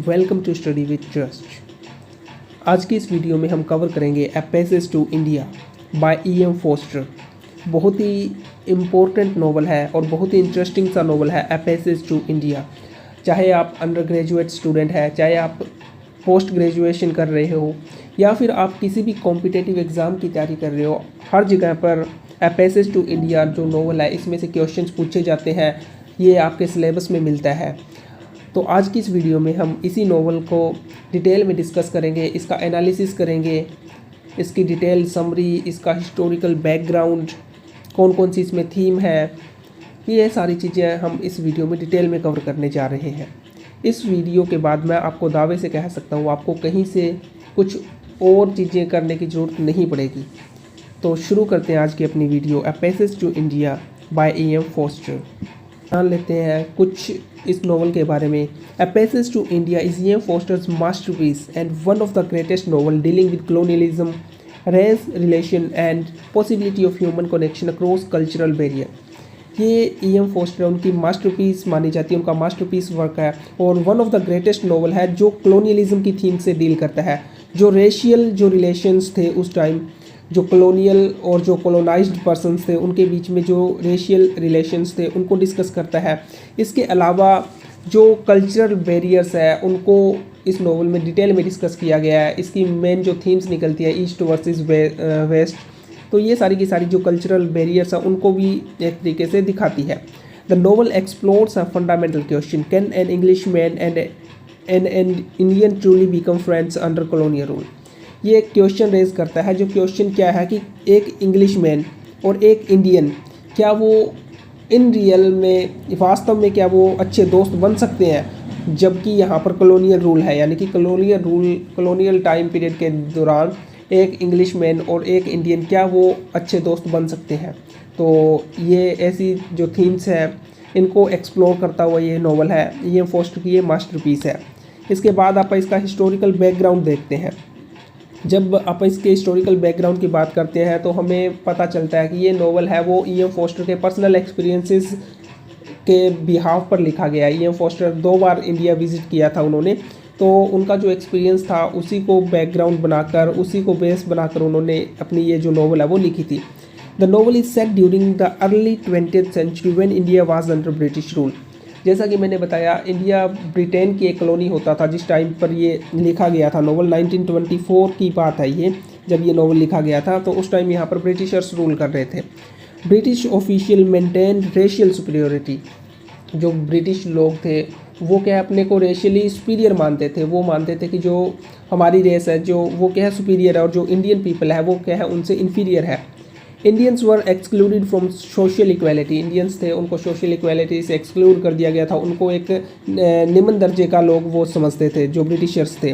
Welcome to study with trust. आज की इस वीडियो में हम कवर करेंगे a passage to India by E.M. Foster. बहुत ही इम्पोर्टेंट नॉवल है और बहुत ही इंटरेस्टिंग सा नॉवल है ए पैसेज टू इंडिया। चाहे आप अंडर ग्रेजुएट स्टूडेंट हैं, चाहे आप पोस्ट ग्रेजुएशन कर रहे हो या फिर आप किसी भी कॉम्पिटिटिव एग्ज़ाम की तैयारी कर रहे हो, हर जगह पर ए पैसेज टू इंडिया जो नॉवल है इसमें से क्वेश्चंस पूछे जाते हैं। ये आपके सिलेबस में मिलता है। तो आज की इस वीडियो में हम इसी नॉवल को डिटेल में डिस्कस करेंगे, इसका एनालिसिस करेंगे, इसकी डिटेल समरी, इसका हिस्टोरिकल बैकग्राउंड, कौन कौन सी इसमें थीम है, ये सारी चीज़ें हम इस वीडियो में डिटेल में कवर करने जा रहे हैं। इस वीडियो के बाद मैं आपको दावे से कह सकता हूँ आपको कहीं से कुछ और चीज़ें करने की ज़रूरत नहीं पड़ेगी। तो शुरू करते हैं आज की अपनी video a passage to India by E.M. Foster. जान लेते हैं कुछ इस नॉवल के बारे में। A passage to India is E.M. Foster's masterpiece and one of the greatest novel dealing with colonialism, race relation and possibility of human connection across cultural barrier. ये E.M. Poster उनकी मास्टरपीस मानी जाती है, उनका masterpiece work है और one of the greatest novel है जो कॉलोनियलिज्म की थीम से डील करता है। जो रेशियल जो रिलेशंस थे उस टाइम, जो कॉलोनियल और जो कॉलोनाइज्ड पर्सन्स थे उनके बीच में जो रेशियल रिलेशंस थे उनको डिस्कस करता है। इसके अलावा जो कल्चरल बैरियर्स है उनको इस नॉवल में डिटेल में डिस्कस किया गया है। इसकी मेन जो थीम्स निकलती है ईस्ट वर्सेस वेस्ट, तो ये सारी की सारी जो कल्चरल बैरियर्स हैं उनको भी एक तरीके से दिखाती है। The novel explores a fundamental question, can an English man and an Indian truly become friends under colonial rule. ये एक क्वेश्चन रेज करता है। जो क्वेश्चन क्या है कि एक इंग्लिशमैन और एक इंडियन क्या वो इन रियल में वास्तव में क्या वो अच्छे दोस्त बन सकते हैं, जबकि यहाँ पर कॉलोनियल रूल है। यानी कि कॉलोनियल टाइम पीरियड के दौरान एक इंग्लिशमैन और एक इंडियन क्या वो अच्छे दोस्त बन सकते हैं। तो ये ऐसी जो थीम्स हैं इनको एक्सप्लोर करता हुआ ये नॉवल है। E.M. फोस्टर की ये मास्टरपीस है। इसके बाद आप इसका हिस्टोरिकल बैकग्राउंड देखते हैं। जब आप इसके हिस्टोरिकल बैकग्राउंड की बात करते हैं तो हमें पता चलता है कि ये नॉवल है वो E.M. फोस्टर के पर्सनल एक्सपीरियंसेस के बिहाफ पर लिखा गया है। E.M. फोस्टर 2 बार इंडिया विज़िट किया था उन्होंने, तो उनका जो एक्सपीरियंस था उसी को बैकग्राउंड बनाकर, उसी को बेस बनाकर उन्होंने अपनी ये जो नॉवल है वो लिखी थी। The novel is set during the early 20th century when India was under British rule. जैसा कि मैंने बताया, इंडिया ब्रिटेन की एक कॉलोनी होता था जिस टाइम पर ये लिखा गया था नॉवल। 1924 की बात है ये, जब ये नॉवल लिखा गया था तो उस टाइम यहाँ पर ब्रिटिशर्स रूल कर रहे थे। British official maintain racial superiority. जो ब्रिटिश लोग थे वो क्या अपने को रेशियली सुपीरियर मानते थे। वो मानते थे कि जो हमारी रेस है जो वो क्या है सुपीरियर है और जो इंडियन पीपल है वो क्या है उनसे इन्फीरियर है। Indians were excluded from social equality. Indians थे उनको सोशल इक्वालिटी से एक्सक्लूड कर दिया गया था। उनको एक निम्न दर्जे का लोग वो समझते थे जो ब्रिटिशर्स थे।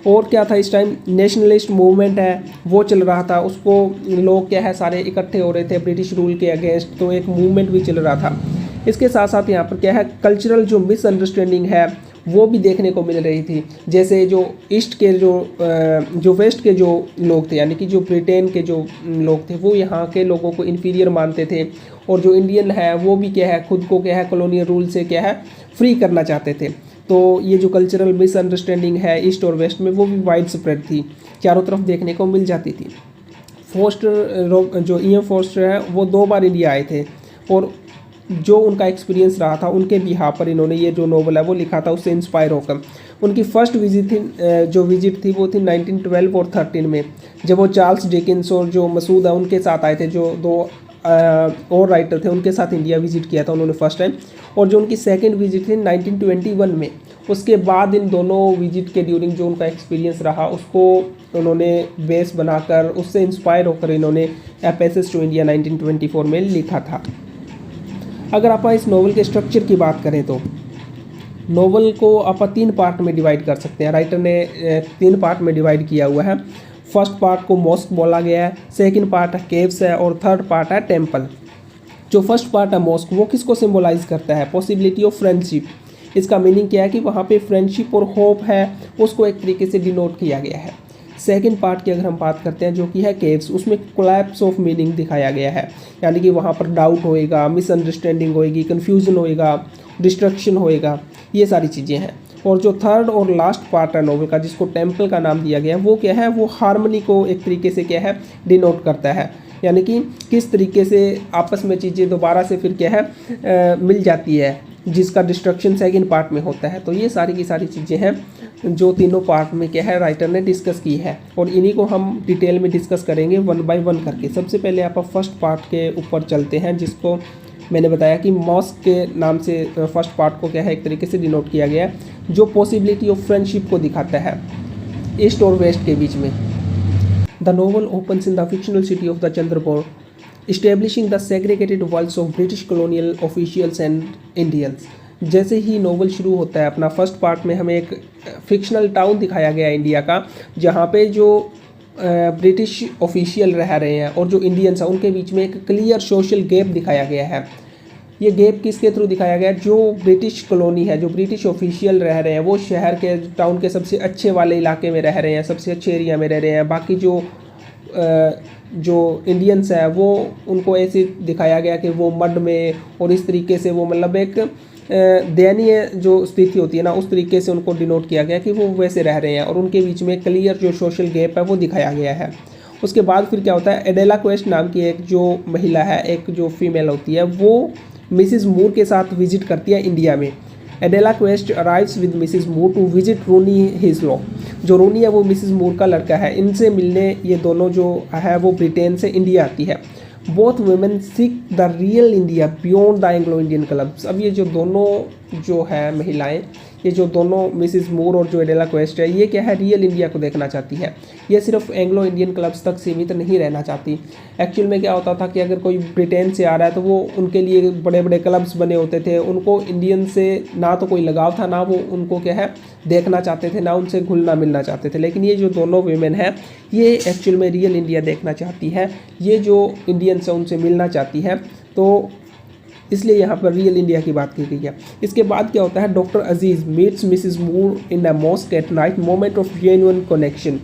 और क्या था इस टाइम नेशनलिस्ट मूवमेंट है वो चल रहा था, उसको लोग क्या है सारे इकट्ठे हो रहे थे ब्रिटिश रूल के अगेंस्ट, तो एक मूवमेंट भी चल रहा था। इसके साथ साथ यहाँ पर क्या है कल्चरल जो मिसअंडरस्टैंडिंग है वो भी देखने को मिल रही थी। जैसे जो ईस्ट के जो वेस्ट के जो लोग थे, यानी कि जो ब्रिटेन के जो लोग थे वो यहाँ के लोगों को इन्फीरियर मानते थे, और जो इंडियन है वो भी क्या है खुद को क्या है कॉलोनियल रूल से क्या है फ्री करना चाहते थे। तो ये जो कल्चरल मिसअंडरस्टैंडिंग है ईस्ट और वेस्ट में वो भी वाइड स्प्रेड थी, चारों तरफ देखने को मिल जाती थी। फोस्टर जो E.M. फोस्टर है वो 2 बार इंडिया आए थे और जो उनका एक्सपीरियंस रहा था उनके बिहाफ पर इन्होंने ये जो नॉवल है वो लिखा था, उससे इंस्पायर होकर। उनकी फर्स्ट विजिट थी वो थी 1912 और 13 में, जब वो चार्ल्स डिकिंस और जो मसूद है उनके साथ आए थे, जो 2 और राइटर थे उनके साथ इंडिया विजिट किया था उन्होंने फर्स्ट टाइम। और जो उनकी सेकंड विजिट थी 1921 में। उसके बाद इन दोनों विजिट के ड्यूरिंग जो उनका एक्सपीरियंस रहा उसको उन्होंने बेस बनाकर उससे इंस्पायर होकर इन्होंने ए पैसेज टू इंडिया 1924 में लिखा था। अगर आप इस नॉवल के स्ट्रक्चर की बात करें तो नॉवल को आप 3 पार्ट में डिवाइड कर सकते हैं। राइटर ने 3 पार्ट में डिवाइड किया हुआ है। फर्स्ट पार्ट को मॉस्क बोला गया है, सेकंड पार्ट है केव्स है और थर्ड पार्ट है टेम्पल। जो फर्स्ट पार्ट है मॉस्क वो किसको सिंबलाइज करता है, पॉसिबिलिटी ऑफ फ्रेंडशिप। इसका मीनिंग क्या है कि वहाँ पे फ्रेंडशिप और होप है उसको एक तरीके से डिनोट किया गया है। सेकंड पार्ट की अगर हम बात करते हैं जो कि है केव्स, उसमें कोलैप्स ऑफ मीनिंग दिखाया गया है, यानी कि वहाँ पर डाउट होएगा, मिसअंडरस्टैंडिंग होएगी, कन्फ्यूजन होएगा, डिस्ट्रक्शन होएगा, ये सारी चीज़ें हैं। और जो थर्ड और लास्ट पार्ट है नोवेल का, जिसको टेम्पल का नाम दिया गया है, वो क्या है, वो हार्मनी को एक तरीके से क्या है डिनोट करता है, यानी कि किस तरीके से आपस में चीज़ें दोबारा से फिर क्या है मिल जाती है, जिसका डिस्ट्रक्शन सेकंड पार्ट में होता है। तो ये सारी की सारी चीज़ें हैं जो तीनों पार्ट में क्या है राइटर ने डिस्कस की है, और इन्हीं को हम डिटेल में डिस्कस करेंगे वन बाय वन करके। सबसे पहले आप फर्स्ट पार्ट के ऊपर चलते हैं, जिसको मैंने बताया कि मॉस्क के नाम से फर्स्ट पार्ट को क्या है एक तरीके से डिनोट किया गया है, जो पॉसिबिलिटी ऑफ फ्रेंडशिप को दिखाता है ईस्ट और वेस्ट के बीच में। The novel opens in the fictional city of the Chandrapur, establishing the segregated worlds of British colonial officials and Indians. जैसे ही नोवेल शुरू होता है अपना, फर्स्ट पार्ट में हमें एक फिक्शनल टाउन दिखाया गया है इंडिया का, जहाँ पे जो ब्रिटिश ऑफिशियल रह रहे हैं और जो इंडियंस हैं उनके बीच में एक क्लियर सोशल गैप दिखाया गया है। ये गैप किसके थ्रू दिखाया गया है, जो ब्रिटिश कॉलोनी है, जो ब्रिटिश ऑफिशियल रह रहे हैं, वो शहर के टाउन के सबसे अच्छे वाले इलाके में रह रहे हैं, सबसे अच्छे एरिया में रह रहे हैं। बाकी जो इंडियंस है वो उनको ऐसे दिखाया गया कि वो मड में और इस तरीके से, वो मतलब एक दयनीय जो स्थिति होती है ना, उस तरीके से उनको डिनोट किया गया कि वो वैसे रह रहे हैं, और उनके बीच में क्लियर जो सोशल गैप है वो दिखाया गया है। उसके बाद फिर क्या होता है, एडेला क्वेस्ट नाम की एक जो महिला है, एक जो फीमेल होती है, वो मिसिस मूर के साथ विजिट करती है इंडिया में। Adela Quested arrives with Mrs Moore to visit Ronny Heaslop. जो रोनी है वो मिसिस मूर का लड़का है, इनसे मिलने ये दोनों जो है वो ब्रिटेन से इंडिया आती है। Both women seek the real India beyond the Anglo Indian clubs. अब ये जो दोनों जो है महिलाएं, ये जो दोनों मिसिस मूर और जो एडेला क्वेस्ट है, ये क्या है, रियल इंडिया को देखना चाहती है। ये सिर्फ एंग्लो इंडियन क्लब्स तक सीमित नहीं रहना चाहती। एक्चुअल में क्या होता था कि अगर कोई ब्रिटेन से आ रहा है तो वो उनके लिए बड़े बड़े क्लब्स बने होते थे। उनको इंडियन से ना तो कोई लगाव था, ना वो उनको क्या है देखना चाहते थे, ना उनसे घुलना मिलना चाहते थे। लेकिन ये जो दोनों वीमेन हैं, ये एक्चुअल में रियल इंडिया देखना चाहती है। ये जो इंडियंस है उनसे मिलना चाहती है, तो इसलिए यहाँ पर रियल इंडिया की बात की गई है। इसके बाद क्या होता है, doctor Aziz meets Mrs Moore in a mosque at night, moment of genuine connection.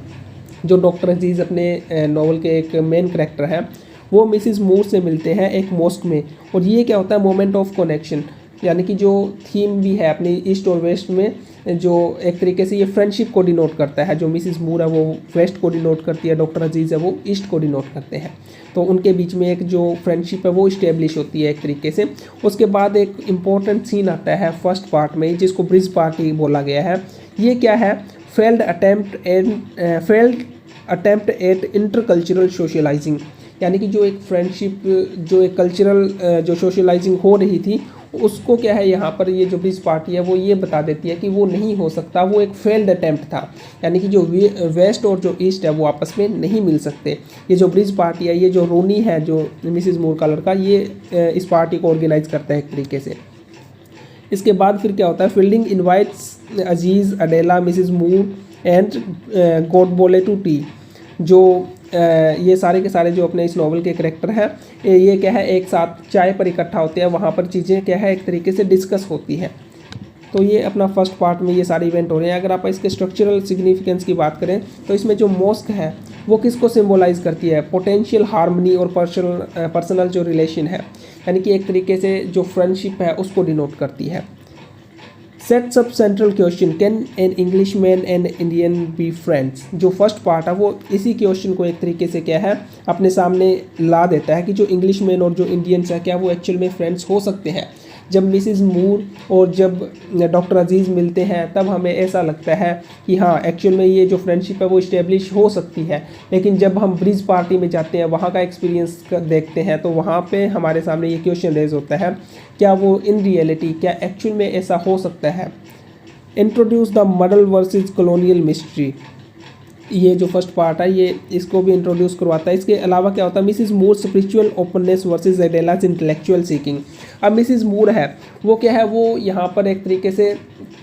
जो डॉक्टर अजीज़ अपने नॉवल के एक मेन कैरेक्टर हैं, वो मिसिस मूर से मिलते हैं एक मॉस्क में, और ये क्या होता है, मोमेंट ऑफ कनेक्शन, यानी कि जो थीम भी है अपनी ईस्ट और वेस्ट में, जो एक तरीके से ये फ्रेंडशिप को डिनोट करता है। जो मिसिस मूर है वो वेस्ट को डिनोट करती है, डॉक्टर अजीज़ है वो ईस्ट को डिनोट करते हैं। तो उनके बीच में एक जो फ्रेंडशिप है वो इस्टेब्लिश होती है एक तरीके से। उसके बाद एक इम्पॉर्टेंट सीन आता है फर्स्ट पार्ट में, जिसको ब्रिज पार्टी बोला गया है। ये क्या है, failed attempt at intercultural socialising, यानी कि जो एक फ्रेंडशिप, जो एक कल्चरल जो सोशलाइजिंग हो रही थी, उसको क्या है यहाँ पर ये जो ब्रिज पार्टी है वो ये बता देती है कि वो नहीं हो सकता, वो एक फेल्ड अटेम्प्ट था। यानी कि जो वेस्ट और जो ईस्ट है वो आपस में नहीं मिल सकते। ये जो ब्रिज पार्टी है, ये जो रोनी है, जो मिसिस मूर का लड़का, ये इस पार्टी को ऑर्गेनाइज करता है एक तरीके से। इसके बाद फिर क्या होता है, Fielding invites Aziz, Adela, Mrs Moore and Godbole to tea. जो ये सारे के सारे जो अपने इस नॉवल के करैक्टर हैं, ये क्या है एक साथ चाय पर इकट्ठा होते हैं, वहाँ पर चीज़ें क्या है एक तरीके से डिस्कस होती हैं। तो ये अपना फर्स्ट पार्ट में ये सारे इवेंट हो रहे हैं। अगर आप इसके स्ट्रक्चरल सिग्निफिकेंस की बात करें तो इसमें जो मॉस्क है वो किसको सिंबलाइज करती है, पोटेंशियल हार्मनी और पर्सनल जो रिलेशन है, यानी कि एक तरीके से जो फ्रेंडशिप है उसको डिनोट करती है। Sets up central question, can an English man and Indian be friends. जो फर्स्ट पार्ट है वो इसी क्वेश्चन को एक तरीके से क्या है अपने सामने ला देता है कि जो इंग्लिश मैन और जो इंडियंस है क्या वो एक्चुअल में फ्रेंड्स हो सकते हैं। जब मिसिस मूर और जब डॉक्टर अजीज़ मिलते हैं तब हमें ऐसा लगता है कि हाँ एक्चुअल में ये जो फ्रेंडशिप है वो इस्टेब्लिश हो सकती है। लेकिन जब हम ब्रिज पार्टी में जाते हैं, वहाँ का एक्सपीरियंस देखते हैं, तो वहाँ पे हमारे सामने ये क्वेश्चन रेज होता है, क्या वो इन रियलिटी, क्या एक्चुअल में ऐसा हो सकता है। Introduce the model versus colonial mystery, ये जो फर्स्ट पार्ट है ये इसको भी इंट्रोड्यूस करवाता है। इसके अलावा क्या होता है, Mrs Moore spiritual openness versus Adela's intellectual seeking. अब मिसिस मूर है वो क्या है, वो यहाँ पर एक तरीके से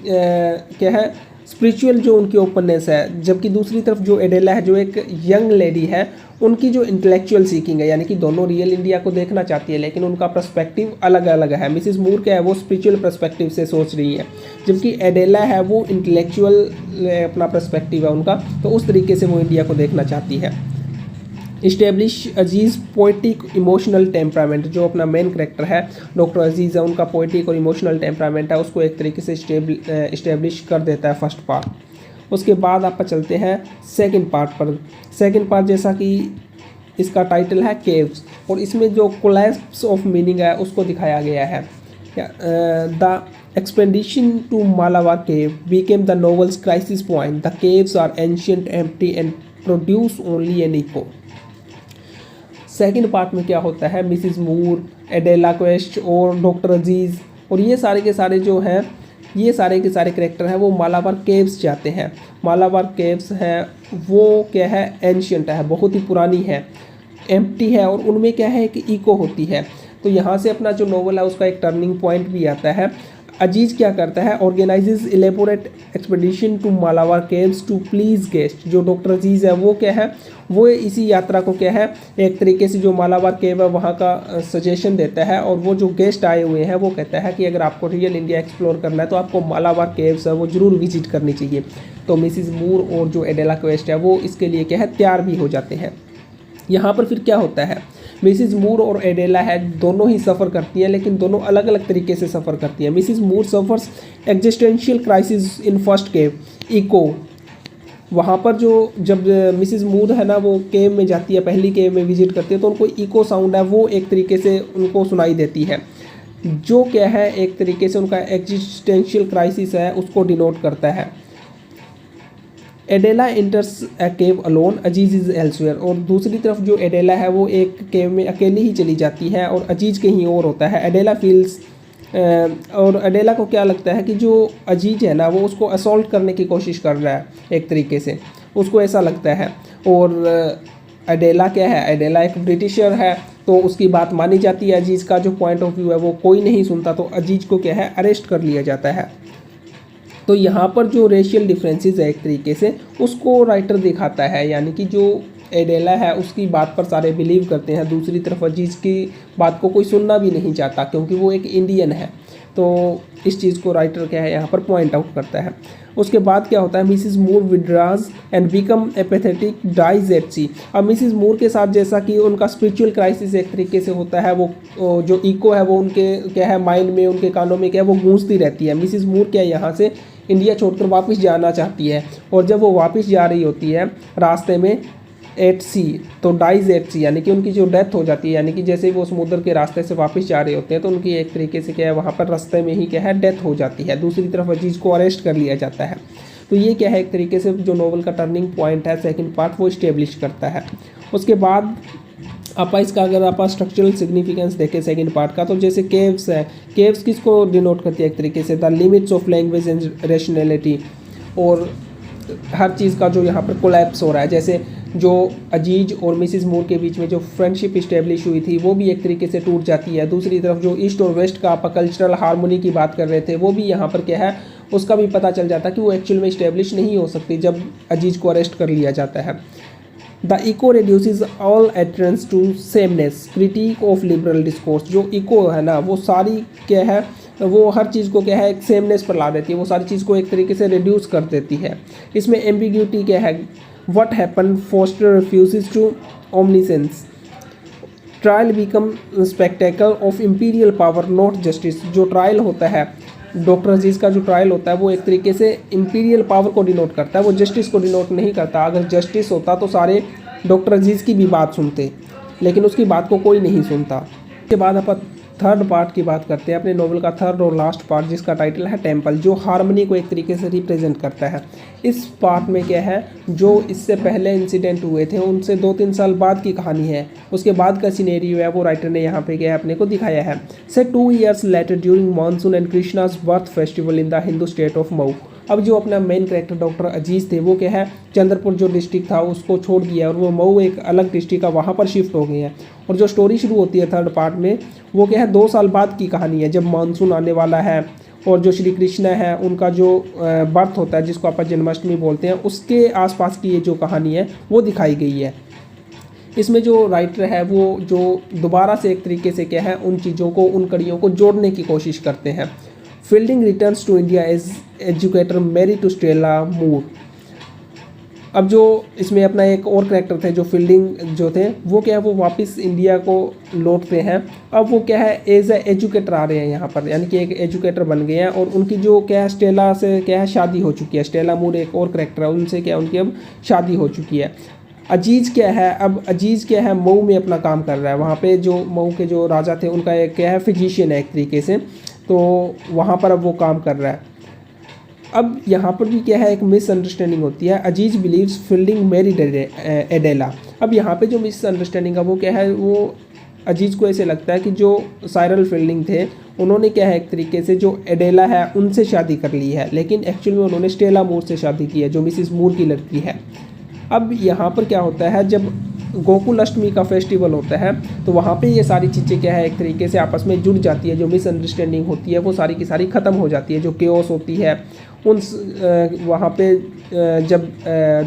क्या है स्पिरिचुअल जो उनकी ओपननेस है, जबकि दूसरी तरफ जो एडेला है जो एक यंग लेडी है, उनकी जो इंटेलेक्चुअल सीकिंग है, यानी कि दोनों रियल इंडिया को देखना चाहती है लेकिन उनका पर्सपेक्टिव अलग अलग है। मिसिस मूर क्या है वो स्पिरिचुअल पर्सपेक्टिव से सोच रही है, जबकि एडेला है वो इंटेलेक्चुअल अपना पर्सपेक्टिव है उनका, तो उस तरीके से वो इंडिया को देखना चाहती है। इस्टेब्लिश अजीज़ पोइटिक इमोशनल टेम्परामेंट, जो अपना मेन करेक्टर है डॉक्टर अजीज़ है, उनका पोइटिक और इमोशनल टेम्परामेंट है उसको एक तरीके से इस्टेब्लिश कर देता है फर्स्ट पार्ट। उसके बाद आप चलते हैं सेकंड पार्ट पर। सेकंड पार्ट जैसा कि इसका टाइटल है केव्स, और इसमें जो कोलैप्स ऑफ मीनिंग है उसको दिखाया गया है। The expedition to Malabar cave became the novel's crisis point. The caves are ancient, empty and produce only an echo. Second part में क्या होता है, मिसिस मूर, एडेला क्वेस्ट और डॉक्टर अजीज़ और ये सारे के सारे जो हैं, ये सारे के सारे करेक्टर हैं वो मालाबार केव्स जाते हैं। मालाबार केव्स हैं वो क्या है, एंशियंट है, बहुत ही पुरानी है, एम्प्टी है और उनमें क्या है कि इको होती है। तो यहाँ से अपना जो नोवेल है उसका एक टर्निंग पॉइंट भी आता है। अजीज़ क्या करता है, organises elaborate expedition to Malabar caves to please guest. जो डॉक्टर अजीज़ है वो क्या है, वो इसी यात्रा को क्या है एक तरीके से जो मालाबार केव है वहाँ का सजेशन देता है, और वो जो गेस्ट आए हुए हैं वो कहता है कि अगर आपको रियल इंडिया एक्सप्लोर करना है तो आपको मालाबार केव्स है वो ज़रूर विजिट करनी चाहिए। तो मिसिस मूर और जो एडेला क्वेस्ट है वो इसके लिए क्या है तैयार भी हो जाते हैं। यहाँ पर फिर क्या होता है, मिसिस मूर और एडेला है दोनों ही सफ़र करती हैं, लेकिन दोनों अलग अलग तरीके से सफ़र करती हैं। Mrs Moore suffers existential crisis in first cave echo. वहाँ पर जो जब मिसिस मूर है ना वो केव में जाती है, पहली केव में विजिट करती है, तो उनको इको साउंड है वो एक तरीके से उनको सुनाई देती है, जो क्या है एक तरीके से उनका एग्जिस्टेंशियल क्राइसिस है उसको डिनोट करता है। Adela इंटर्स a cave alone, Aziz is elsewhere. और दूसरी तरफ जो एडेला है वो एक केव में अकेली ही चली जाती है और अजीज़ कहीं और होता है। एडेला फील्स और एडेला को क्या लगता है कि जो अजीज है ना वो उसको असॉल्ट करने की कोशिश कर रहा है, एक तरीके से उसको ऐसा लगता है। और एडेला क्या है, एडेला एक ब्रिटिशर है तो उसकी बात मानी जाती है, अजीज़ का जो पॉइंट ऑफ व्यू है वो कोई नहीं सुनता, तो अजीज़ को क्या है अरेस्ट कर लिया जाता है। तो यहाँ पर जो रेशियल डिफरेंसेस है एक तरीके से उसको राइटर दिखाता है, यानी कि जो एडेला है उसकी बात पर सारे बिलीव करते हैं, दूसरी तरफ अजीज़ की बात को कोई सुनना भी नहीं चाहता क्योंकि वो एक इंडियन है। तो इस चीज़ को राइटर क्या है यहाँ पर पॉइंट आउट करता है। उसके बाद क्या होता है, Mrs Moore withdraws and become apathetic dies at sea. अब मिसिस मूर के साथ जैसा कि उनका स्पिरिचुअल क्राइसिस एक तरीके से होता है, वो जो इको है वो उनके क्या है माइंड में, उनके कानों में क्या है वो गूंजती रहती है। मिसिस मूर क्या यहाँ से इंडिया छोड़कर वापस जाना चाहती है, और जब वो वापस जा रही होती है रास्ते में एट सी, तो डाइज एट सी यानी कि उनकी जो डेथ हो जाती है, यानी कि जैसे वो समुद्र के रास्ते से वापस जा रहे होते हैं तो उनकी एक तरीके से क्या है वहाँ पर रास्ते में ही क्या है डेथ हो जाती है। दूसरी तरफ अजीज़ को अरेस्ट कर लिया जाता है। तो ये क्या है एक तरीके से जो नोवेल का टर्निंग पॉइंट है सेकंड पार्ट वो इस्टेब्लिश करता है। उसके बाद आप इसका अगर आप स्ट्रक्चरल सिग्निफिकेंस देखें सेकंड पार्ट का, तो जैसे केव्स है, केव्स किसको डिनोट करती है एक तरीके से, the limits of language and rationality, और हर चीज़ का जो यहाँ पर कोलैप्स हो रहा है। जैसे जो अजीज और मिसिस मूर के बीच में जो फ्रेंडशिप इस्टेब्लिश हुई थी वो भी एक तरीके से टूट जाती है। दूसरी तरफ जो ईस्ट और वेस्ट का आप कल्चरल हार्मोनी की बात कर रहे थे वो भी यहाँ पर क्या है उसका भी पता चल जाता है कि वो एक्चुअल में इस्टेब्लिश नहीं हो सकती जब अजीज को अरेस्ट कर लिया जाता है। The echo reduces all utterance to sameness, critique of liberal discourse। जो इको है ना वो सारी क्या है वो हर चीज़ को क्या है एक सेमनेस पर ला देती है, वो सारी चीज़ को एक तरीके से रिड्यूस कर देती है। इसमें एम्बिग्यूटी क्या है, what happen Forster refuses to omniscience, trial become spectacle of imperial power not justice. जो ट्रायल होता है डॉक्टर अजीज़ का जो ट्रायल होता है वो एक तरीके से इम्पीरियल पावर को डिनोट करता है, वो जस्टिस को डिनोट नहीं करता। अगर जस्टिस होता तो सारे डॉक्टर अजीज़ की भी बात सुनते, लेकिन उसकी बात को कोई नहीं सुनता। इसके बाद अपन थर्ड पार्ट की बात करते हैं, अपने नोवेल का थर्ड और लास्ट पार्ट जिसका टाइटल है टेम्पल, जो हार्मनी को एक तरीके से रिप्रेजेंट करता है। इस पार्ट में क्या है जो इससे पहले इंसिडेंट हुए थे उनसे 2-3 साल बाद की कहानी है, उसके बाद का सिनेरियो है वो राइटर ने यहाँ पे क्या है अपने को दिखाया है। से 2 years letter during monsoon and Krishna's birth festival in the Hindu state of Mau. अब जो अपना मेन कैरेक्टर डॉक्टर अजीज़ थे वो क्या है चंद्रपुर जो डिस्ट्रिक्ट था उसको छोड़ दिया और वो मऊ एक अलग डिस्ट्रिक्ट का वहाँ पर शिफ्ट हो गए हैं। और जो स्टोरी शुरू होती है थर्ड पार्ट में वो क्या है 2 साल बाद की कहानी है, जब मानसून आने वाला है और जो श्री कृष्ण है उनका जो बर्थ होता है जिसको आप जन्माष्टमी बोलते हैं उसके आसपास की ये जो कहानी है वो दिखाई गई है। इसमें जो राइटर है वो जो दोबारा से एक तरीके से क्या है उन चीज़ों को उन कड़ियों को जोड़ने की कोशिश करते हैं। Fielding returns to India as educator marry to Stella Moore. अब जो इसमें अपना एक और करैक्टर थे जो फील्डिंग जो थे वो क्या है वो वापस इंडिया को लौटते हैं। अब वो क्या है एज ए एजुकेटर आ रहे हैं यहाँ पर, यानी कि एक एजुकेटर बन गए हैं और उनकी जो क्या है स्टेला से क्या है शादी हो चुकी है। स्टेला मूर एक और करैक्टर है, उनसे क्या उनकी अब शादी हो चुकी है। अजीज़ क्या है, अब अजीज़ क्या है मऊ में अपना काम कर रहा है। वहाँ पे जो मऊ के जो राजा थे उनका एक क्या है फिजिशियन है एक तरीके से, तो वहाँ पर अब वो काम कर रहा है। अब यहाँ पर भी क्या है एक मिसअंडरस्टैंडिंग होती है। अजीज बिलीव्स फील्डिंग मैरिड एडेला। अब यहाँ पे जो मिसअंडरस्टैंडिंग है वो क्या है, वो अजीज को ऐसे लगता है कि जो साइरल फील्डिंग थे उन्होंने क्या है एक तरीके से जो एडेला है उनसे शादी कर ली है, लेकिन एक्चुअल में उन्होंने स्टेला मूर से शादी की है जो मिसिस मूर की लड़की है। अब यहाँ पर क्या होता है जब गोकुल अष्टमी का फेस्टिवल होता है तो वहाँ पे ये सारी चीज़ें क्या है एक तरीके से आपस में जुड़ जाती है। जो मिसअंडरस्टैंडिंग होती है वो सारी की सारी ख़त्म हो जाती है। जो केओस होती है उन वहाँ पे जब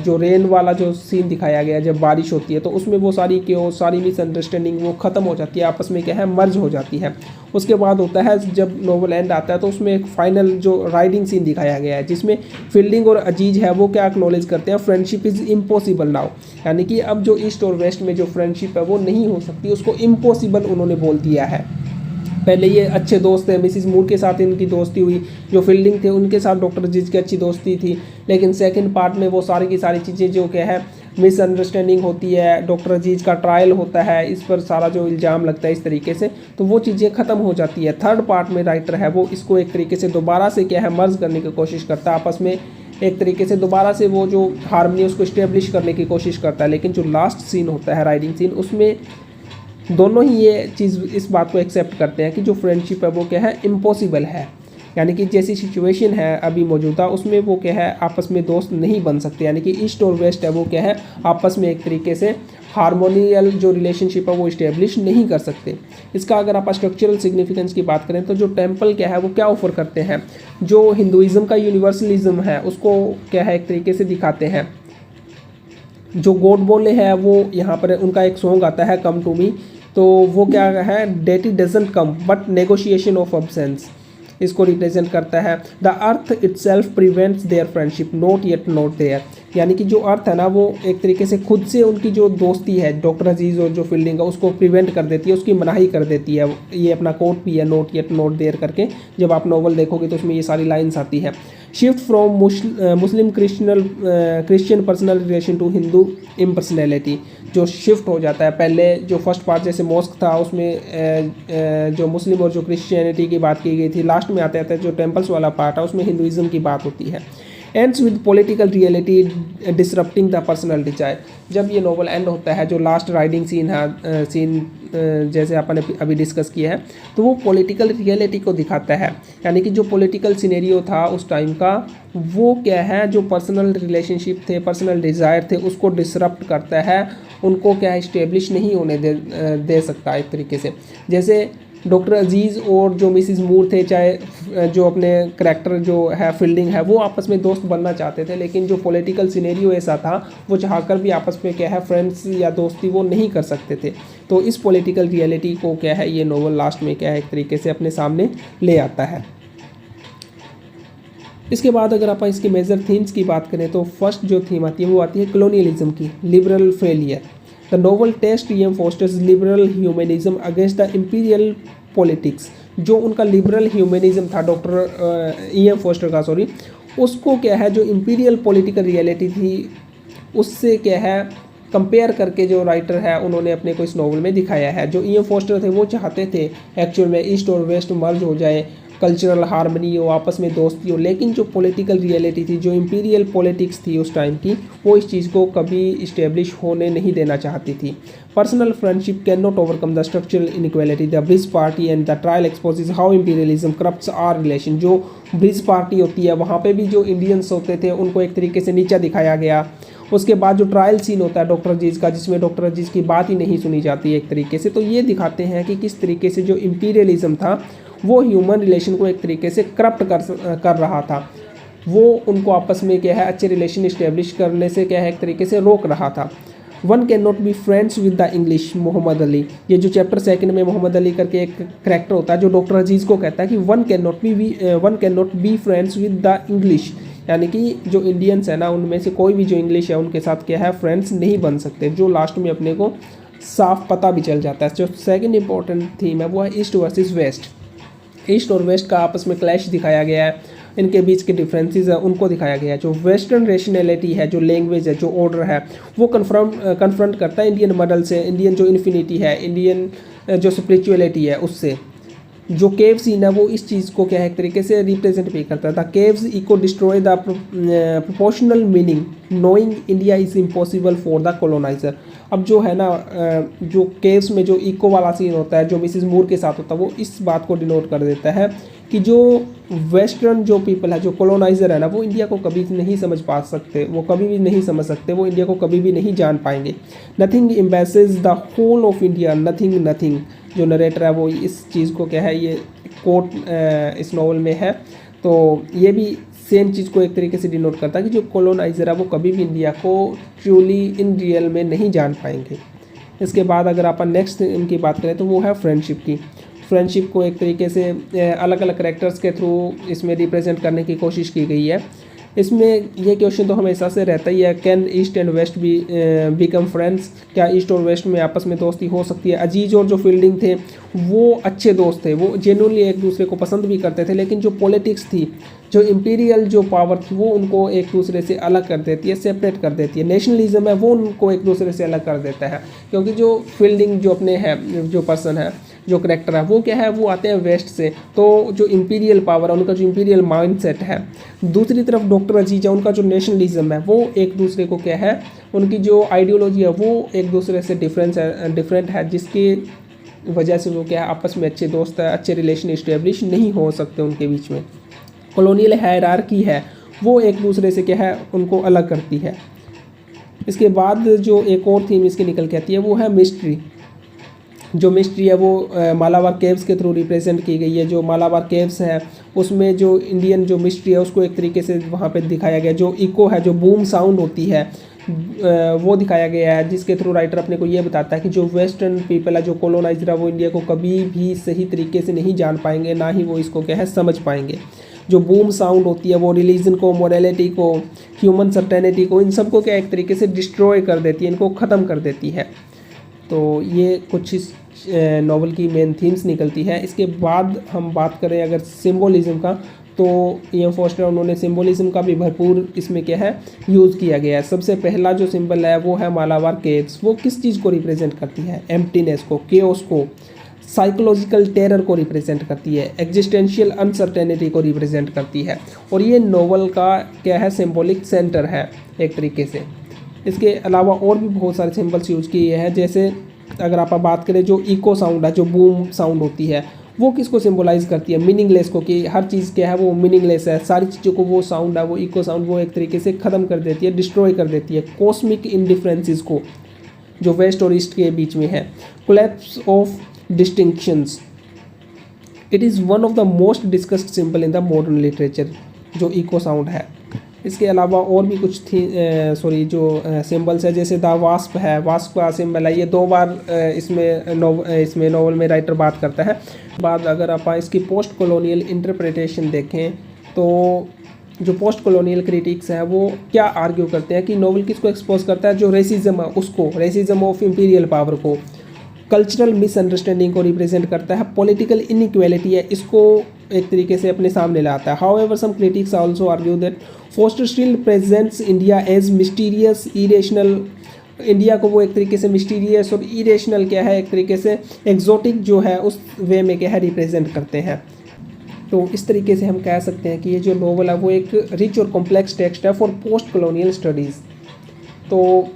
जो रेन वाला जो सीन दिखाया गया जब बारिश होती है तो उसमें वो सारी केओस सारी मिसअंडरस्टैंडिंग वो ख़त्म हो जाती है, आपस में क्या है मर्ज हो जाती है। उसके बाद होता है जब नोवेल एंड आता है तो उसमें एक फाइनल जो राइडिंग सीन दिखाया गया है जिसमें फील्डिंग और अजीज है वो क्या एक्नॉलेज करते हैं फ्रेंडशिप इज़ इम्पॉसिबल नाउ, यानी कि अब जो ईस्ट और वेस्ट में जो फ्रेंडशिप है वो नहीं हो सकती, उसको इम्पॉसिबल उन्होंने बोल दिया है। पहले ये अच्छे दोस्त थे, मिसिस मूर के साथ इनकी दोस्ती हुई, जो फील्डिंग थे उनके साथ डॉक्टर अजीज की अच्छी दोस्ती थी, लेकिन सेकंड पार्ट में वो सारी की सारी चीज़ें जो क्या है मिसअंडरस्टैंडिंग होती है, डॉक्टर अजीज का ट्रायल होता है, इस पर सारा जो इल्ज़ाम लगता है इस तरीके से, तो वो चीज़ें ख़त्म हो जाती है। थर्ड पार्ट में राइटर है वो इसको एक तरीके से दोबारा से क्या है मर्ज करने की कोशिश करता है, आपस में एक तरीके से दोबारा से वो जो हार्मनी उसको इस्टेब्लिश करने की कोशिश करता है। लेकिन जो लास्ट सीन होता है राइडिंग सीन उसमें दोनों ही ये चीज़ इस बात को एक्सेप्ट करते हैं कि जो फ्रेंडशिप है वो क्या है इम्पॉसिबल है, यानी कि जैसी सिचुएशन है अभी मौजूदा उसमें वो क्या है आपस में दोस्त नहीं बन सकते, यानी कि ईस्ट और वेस्ट है वो क्या है आपस में एक तरीके से हार्मोनियल जो रिलेशनशिप है वो इस्टेब्लिश नहीं कर सकते। इसका अगर आप स्ट्रक्चरल सिग्निफिकेंस की बात करें तो जो टेम्पल क्या है वो क्या ऑफर करते हैं, जो हिंदुज़म का यूनिवर्सलिज्म है उसको क्या है एक तरीके से दिखाते हैं। जो गॉड बोले हैं वो यहाँ पर उनका एक सॉन्ग आता है कम टू मी, तो वो क्या है deity doesn't come but negotiation of absence, इसको रिप्रेजेंट करता है। The earth itself prevents their friendship not yet not there, यानी कि जो अर्थ है ना वो एक तरीके से खुद से उनकी जो दोस्ती है डॉक्टर अजीज और जो फील्डिंग है उसको प्रिवेंट कर देती है, उसकी मनाही कर देती है। ये अपना कोट भी है नॉट येट नॉट देयर करके, जब आप नॉवल देखोगे तो उसमें ये सारी लाइन्स आती है। Shift from Muslim Christian personal relation to Hindu impersonality, जो शिफ्ट हो जाता है। पहले जो फर्स्ट पार्ट जैसे मॉस्क था उसमें जो मुस्लिम और जो क्रिश्चियनिटी की बात की गई थी, लास्ट में आते आते जो टेम्पल्स वाला पार्ट है उसमें हिंदुइज्म की बात होती है। Ends with political reality disrupting the personal desire, जब ये नॉवल एंड होता है जो लास्ट राइडिंग सीन है जैसे अपन ने अभी डिस्कस किया है, तो वो पॉलिटिकल रियलिटी को दिखाता है, यानी कि जो पॉलिटिकल सिनेरियो था उस टाइम का वो क्या है जो पर्सनल रिलेशनशिप थे पर्सनल डिज़ायर थे उसको डिसरप्ट करता है, उनको क्या है इस्टेब्लिश नहीं होने दे सकता एक तरीके से। जैसे डॉक्टर अजीज़ और जो मिसिस मूर थे, चाहे जो अपने करैक्टर जो है फील्डिंग है वो आपस में दोस्त बनना चाहते थे, लेकिन जो पॉलिटिकल सिनेरियो ऐसा था वो चाहकर भी आपस में क्या है फ्रेंड्स या दोस्ती वो नहीं कर सकते थे। तो इस पॉलिटिकल रियलिटी को क्या है ये नोवेल लास्ट में क्या है एक तरीके से अपने सामने ले आता है। इसके बाद अगर आप इसकी मेजर थीम्स की बात करें तो फर्स्ट जो थीम आती है वो आती है कॉलोनियलिज्म की, liberal failure. The novel test E.M. Foster's liberal humanism against the imperial politics, जो उनका लिबरल ह्यूमनिज्म था डॉक्टर E.M. फोस्टर का उसको क्या है जो इम्पीरियल पॉलिटिकल रियलिटी थी उससे क्या है कंपेयर करके जो राइटर है उन्होंने अपने को इस नोवेल में दिखाया है। जो E.M. फोस्टर थे वो चाहते थे एक्चुअल में ईस्ट और वेस्ट मर्ज हो जाए, कल्चरल हार्मनी हो, आपस में दोस्ती हो, लेकिन जो पॉलिटिकल रियलिटी थी जो इंपीरियल पॉलिटिक्स थी उस टाइम की वो इस चीज़ को कभी इस्टेब्लिश होने नहीं देना चाहती थी। Personal friendship can not overcome the structural inequality, the bridge party and the trial exposes how imperialism corrupts our relation. जो ब्रिज पार्टी होती है वहाँ पे भी जो इंडियंस होते थे उनको एक तरीके से नीचा दिखाया गया। उसके बाद जो ट्रायल सीन होता है डॉक्टर अजीज़ का जिसमें डॉक्टर अजीज़ की बात ही नहीं सुनी जाती है एक तरीके से, तो ये दिखाते हैं कि किस तरीके से जो इंपीरियलिज्म था वो ह्यूमन रिलेशन को एक तरीके से करप्ट कर रहा था, वो उनको आपस में क्या है अच्छे रिलेशन इस्टेब्लिश करने से क्या है एक तरीके से रोक रहा था। One can not be friends with the English, Mohammad Ali, ये जो चैप्टर सेकंड में मोहम्मद अली करके एक करैक्टर होता है जो डॉक्टर अजीज़ को कहता है कि one can not be friends with the English, यानी कि जो इंडियंस है ना उनमें से कोई भी जो इंग्लिश है उनके साथ क्या है फ्रेंड्स नहीं बन सकते, जो लास्ट में अपने को साफ पता भी चल जाता है। जो सेकंड इंपॉर्टेंट थीम है वो है ईस्ट वर्सेस वेस्ट। ईस्ट और वेस्ट का आपस में क्लैश दिखाया गया है, इनके बीच के डिफरेंसेस है उनको दिखाया गया है। जो वेस्टर्न रेशनैलिटी है, जो लैंग्वेज है, जो ऑर्डर है, वो कन्फ्रंट करता है इंडियन मॉडल से, इंडियन जो इन्फिनिटी है, इंडियन जो स्पिरिचुअलिटी है उससे। जो केव सीन है वो इस चीज़ को क्या है एक तरीके से रिप्रेजेंट भी करता था। Caves echo destroy the proportional meaning knowing India is impossible for the coloniser. अब जो है ना जो केव्स में जो इको वाला सीन होता है जो मिसिस मूर के साथ होता है वो इस बात को डिनोट कर देता है कि जो वेस्टर्न जो पीपल है, जो कॉलोनाइजर है ना, वो इंडिया को कभी नहीं समझ पा सकते, वो कभी भी नहीं समझ सकते, वो इंडिया को कभी भी नहीं जान पाएंगे। Nothing embraces the whole of India, nothing nothing. जो नरेटर है वो इस चीज़ को क्या है ये कोट इस नॉवल में है, तो ये भी सेम चीज़ को एक तरीके से डिनोट करता है कि जो कॉलोनाइजर है वो कभी भी इंडिया को ट्रूली इन रियल में नहीं जान पाएंगे। इसके बाद अगर आप नेक्स्ट इनकी बात करें तो वो है फ्रेंडशिप की। फ्रेंडशिप को एक तरीके से अलग अलग कैरेक्टर्स के थ्रू इसमें रिप्रेजेंट करने की कोशिश की गई है। इसमें ये क्वेश्चन तो हमेशा से रहता ही है, can East and West be become friends. क्या ईस्ट और वेस्ट में आपस में दोस्ती हो सकती है। अजीज और जो फील्डिंग थे वो अच्छे दोस्त थे, वो जेन्युइनली एक दूसरे को पसंद भी करते थे, लेकिन जो पॉलिटिक्स थी, जो इंपीरियल जो पावर थी वो उनको एक दूसरे से अलग कर देती है, सेपरेट कर देती है। नेशनलिज्म है वो उनको एक दूसरे से अलग कर देता है, क्योंकि जो फील्डिंग जो अपने है जो पर्सन है जो करेक्टर है वो क्या है वो आते हैं वेस्ट से, तो जो इंपीरियल पावर है उनका जो इंपीरियल माइंडसेट है। दूसरी तरफ डॉक्टर अजीज है, उनका जो नेशनलिज्म है वो एक दूसरे को क्या है उनकी जो आइडियोलॉजी है वो एक दूसरे से डिफरेंट है, जिसकी वजह से वो क्या है आपस में अच्छे दोस्त है, अच्छे रिलेशन इस्टेब्लिश नहीं हो सकते उनके बीच में। कॉलोनियल हायरार्की है वो एक दूसरे से क्या है उनको अलग करती है। इसके बाद जो एक और थीम इसकी निकल के आती है वो है मिस्ट्री। जो मिस्ट्री है वो मालाबार केव्स के थ्रू रिप्रेजेंट की गई है। जो मालाबार केव्स है उसमें जो इंडियन जो मिस्ट्री है उसको एक तरीके से वहाँ पे दिखाया गया। जो इको है, जो बूम साउंड होती है वो दिखाया गया है, जिसके थ्रू राइटर अपने को ये बताता है कि जो वेस्टर्न पीपल है, जो कॉलोनाइजर है, वो इंडिया को कभी भी सही तरीके से नहीं जान पाएंगे, ना ही वो इसको क्या है समझ पाएंगे। जो बूम साउंड होती है वो रिलीजन को, मोरालिटी को, ह्यूमन सर्टेनिटी को, इन सबको क्या एक तरीके से डिस्ट्रॉय कर देती है, इनको ख़त्म कर देती है। तो ये कुछ इस नॉवल की मेन थीम्स निकलती है। इसके बाद हम बात करें अगर सिम्बोलिज्म का, तो E.M. फोस्टर उन्होंने सिम्बोलिज्म का भी भरपूर इसमें क्या है यूज़ किया गया है। सबसे पहला जो सिंबल है वो है मालाबार केव्स। वो किस चीज़ को रिप्रेजेंट करती है, एम्प्टीनेस को, केओस को, साइकोलॉजिकल टेरर को रिप्रेजेंट करती है, एग्जिस्टेंशियल अनसर्टेनिटी को रिप्रेजेंट करती है, और ये नॉवल का क्या है सिंबॉलिक सेंटर है एक तरीके से। इसके अलावा और भी बहुत सारे सिंबल्स यूज किए हैं, जैसे अगर आप बात करें जो इको साउंड है, जो बूम साउंड होती है, वो किसको सिंबलाइज करती है, मीनिंगलेस को, कि हर चीज़ क्या है वो मीनिंगलेस है, सारी चीज़ों को वो साउंड है, वो इको साउंड वो एक तरीके से ख़त्म कर देती है, डिस्ट्रॉय कर देती है। कॉस्मिक इंडिफरेंसेस को, जो वेस्ट और ईस्ट के बीच में है। Collapse of distinctions, it is one of the most discussed symbol in the modern literature, जो इको साउंड है। इसके अलावा और भी कुछ थी जो सिंबल्स है, जैसे द वास्प है, वास्प का सिंबल है, ये 2 बार इसमें नॉवल में राइटर बात करता है। बाद अगर आप इसकी पोस्ट कॉलोनियल इंटरप्रिटेशन देखें तो जो पोस्ट कॉलोनियल क्रिटिक्स हैं वो क्या आर्ग्यू करते हैं कि नॉवल किसको एक्सपोज करता है, जो रेसिज्म है उसको, रेसिज्म ऑफ इंपीरियल पावर को, कल्चरल मिसअंडरस्टैंडिंग को रिप्रेजेंट करता है, पॉलिटिकल इनइक्वालिटी है इसको एक तरीके से अपने सामने लाता है। However some critics also argue that Foster still presents India as mysterious irrational. India को वो एक तरीके से मिस्टीरियस और इरेशनल क्या है एक तरीके से एक्जोटिक जो है उस वे में क्या है रिप्रेजेंट करते हैं। तो इस तरीके से हम कह सकते हैं कि ये जो नॉवल है वो एक रिच और कॉम्प्लेक्स टेक्स्ट है फॉर पोस्ट कॉलोनियल स्टडीज़। तो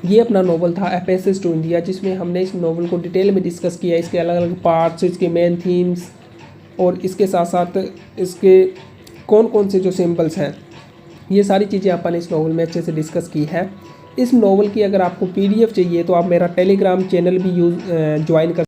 ये अपना नॉवल था ए पैसेज टू इंडिया, जिसमें हमने इस नॉवल को डिटेल में डिस्कस किया, इसके अलग अलग पार्ट्स, इसके मेन थीम्स, और इसके साथ साथ इसके कौन कौन से जो सिंबल्स हैं, ये सारी चीज़ें अपन इस नॉवल में अच्छे से डिस्कस की है। इस नॉवल की अगर आपको PDF चाहिए तो आप मेरा टेलीग्राम चैनल भी ज्वाइन कर